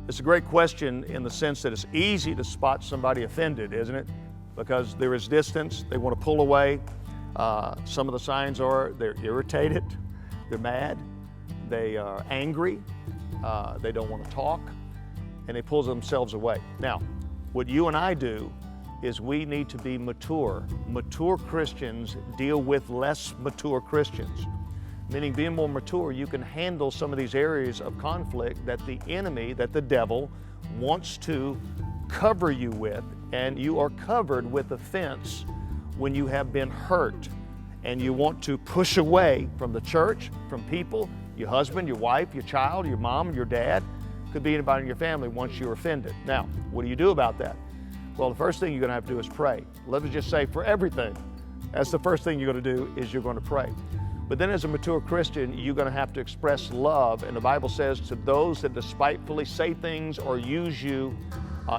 It's a great question in the sense that it's easy to spot somebody offended, isn't it? Because there is distance, they want to pull away. Some of the signs are they're irritated, they're mad, they are angry, they don't want to talk, and they pull themselves away. Now, what you and I do is we need to be mature. Mature Christians deal with less mature Christians. Meaning being more mature, you can handle some of these areas of conflict that the enemy, that the devil wants to cover you with, and you are covered with offense when you have been hurt and you want to push away from the church, from people, your husband, your wife, your child, your mom, your dad, could be anybody in your family once you're offended. Now, what do you do about that? Well, the first thing you're going to have to do is pray. Let me just say, for everything, that's the first thing you're going to do is you're going to pray. But then as a mature Christian, you're going to have to express love. And the Bible says to those that despitefully say things or use you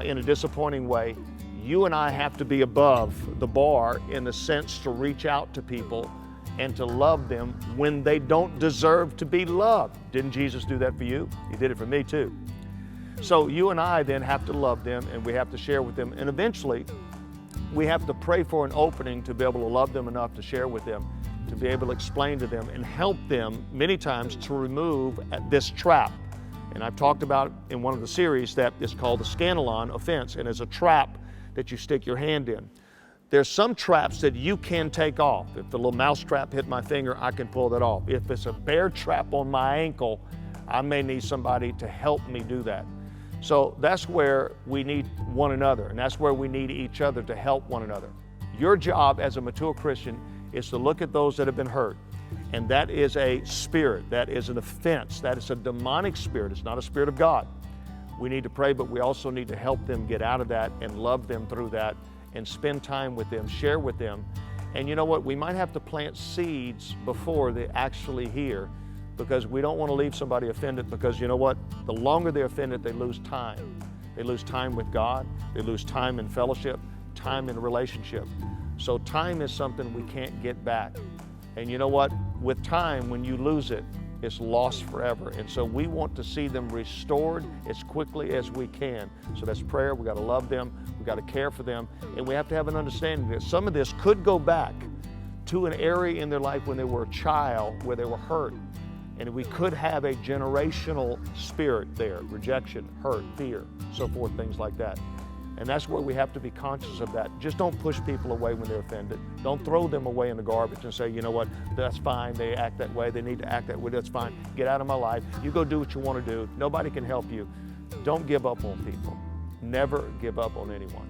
in a disappointing way, you and I have to be above the bar in the sense to reach out to people and to love them when they don't deserve to be loved. Didn't Jesus do that for you? He did it for me too. So you and I then have to love them, and we have to share with them. And eventually, we have to pray for an opening to be able to love them enough to share with them, to be able to explain to them and help them many times to remove this trap. And I've talked about in one of the series that is called the scandalon offense, and it's a trap that you stick your hand in. There's some traps that you can take off. If the little mouse trap hit my finger, I can pull that off. If it's a bear trap on my ankle, I may need somebody to help me do that. So that's where we need one another, and that's where we need each other to help one another. Your job as a mature Christian is to look at those that have been hurt, and that is a spirit, that is an offense, that is a demonic spirit. It's not a spirit of God. We need to pray, but we also need to help them get out of that and love them through that and spend time with them, share with them. And you know what? We might have to plant seeds before they actually hear, because we don't want to leave somebody offended, because you know what? The longer they're offended, they lose time. They lose time with God. They lose time in fellowship, time in relationship. So time is something we can't get back. And you know what? With time, when you lose it, it's lost forever. And so we want to see them restored as quickly as we can. So that's prayer. We got to love them. We got to care for them. And we have to have an understanding that some of this could go back to an area in their life when they were a child, where they were hurt. And we could have a generational spirit there, rejection, hurt, fear, so forth, things like that. And that's where we have to be conscious of that. Just don't push people away when they're offended. Don't throw them away in the garbage and say, you know what, that's fine, they act that way, they need to act that way, that's fine. Get out of my life. You go do what you want to do. Nobody can help you. Don't give up on people. Never give up on anyone.